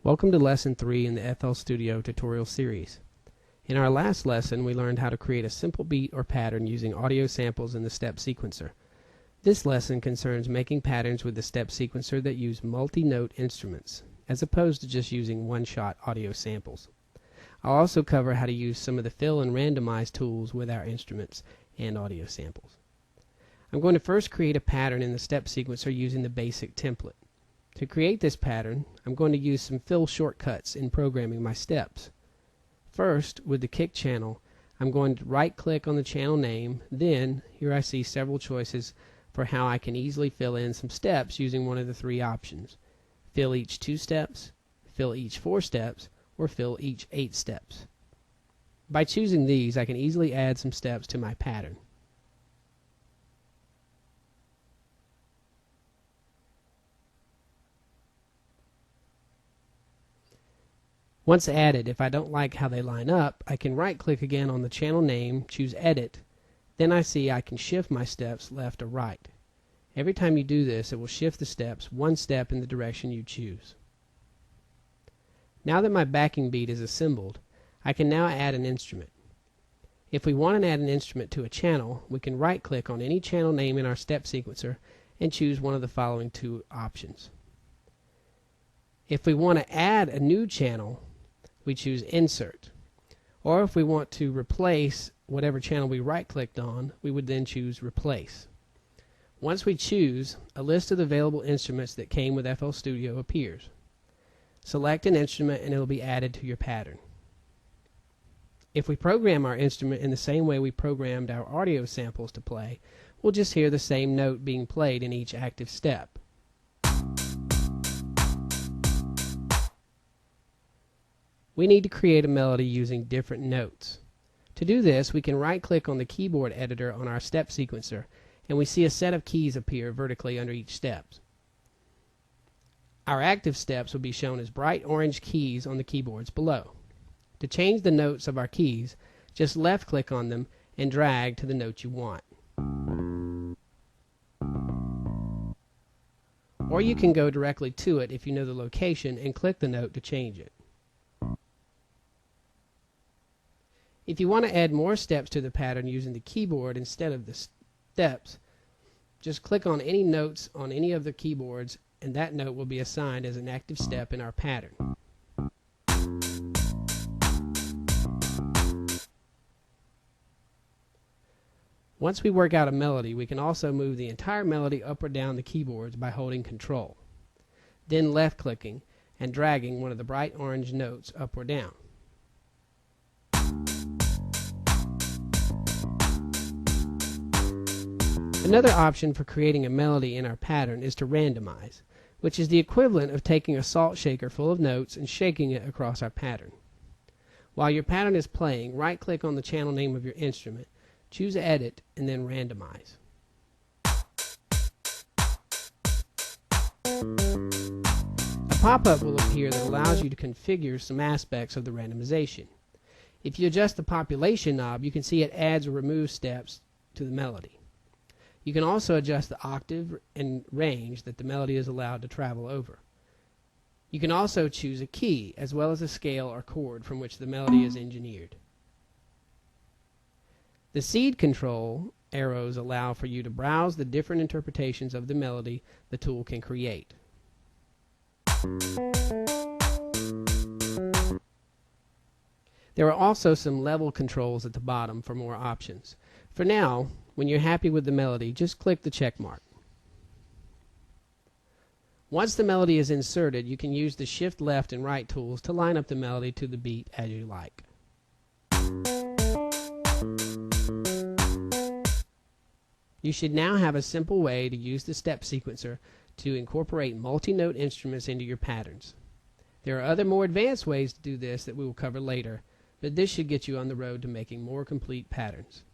Welcome to Lesson 3 in the FL Studio tutorial series. In our last lesson, we learned how to create a simple beat or pattern using audio samples in the step sequencer. This lesson concerns making patterns with the step sequencer that use multi-note instruments, as opposed to just using one-shot audio samples. I'll also cover how to use some of the fill and randomize tools with our instruments and audio samples. I'm going to first create a pattern in the step sequencer using the basic template. To create this pattern, I'm going to use some fill shortcuts in programming my steps. First, with the kick channel, I'm going to right-click on the channel name. Then, here I see several choices for how I can easily fill in some steps using one of the three options: fill each 2 steps, fill each 4 steps, or fill each 8 steps. By choosing these, I can easily add some steps to my pattern. Once added, if I don't like how they line up, I can right-click again on the channel name, choose Edit. Then I see I can shift my steps left or right. Every time you do this, it will shift the steps one step in the direction you choose. Now that my backing beat is assembled, I can now add an instrument. If we want to add an instrument to a channel, we can right-click on any channel name in our step sequencer and choose one of the following 2 options. If we want to add a new channel, we choose Insert. Or if we want to replace whatever channel we right-clicked on, we would then choose Replace. Once we choose, a list of the available instruments that came with FL Studio appears. Select an instrument and it will be added to your pattern. If we program our instrument in the same way we programmed our audio samples to play, we'll just hear the same note being played in each active step. We need to create a melody using different notes. To do this, we can right-click on the keyboard editor on our step sequencer, and we see a set of keys appear vertically under each step. Our active steps will be shown as bright orange keys on the keyboards below. To change the notes of our keys, just left-click on them and drag to the note you want. Or you can go directly to it if you know the location and click the note to change it. If you want to add more steps to the pattern using the keyboard instead of the steps, just click on any notes on any of the keyboards and that note will be assigned as an active step in our pattern. Once we work out a melody, we can also move the entire melody up or down the keyboards by holding Control, then left-clicking and dragging one of the bright orange notes up or down. Another option for creating a melody in our pattern is to randomize, which is the equivalent of taking a salt shaker full of notes and shaking it across our pattern. While your pattern is playing, right-click on the channel name of your instrument, choose Edit, and then Randomize. A pop-up will appear that allows you to configure some aspects of the randomization. If you adjust the population knob, you can see it adds or removes steps to the melody. You can also adjust the octave and range that the melody is allowed to travel over. You can also choose a key as well as a scale or chord from which the melody is engineered. The seed control arrows allow for you to browse the different interpretations of the melody the tool can create. There are also some level controls at the bottom for more options. For now, when you're happy with the melody, just click the check mark. Once the melody is inserted, you can use the shift left and right tools to line up the melody to the beat as you like. You should now have a simple way to use the step sequencer to incorporate multi-note instruments into your patterns. There are other more advanced ways to do this that we will cover later, but this should get you on the road to making more complete patterns.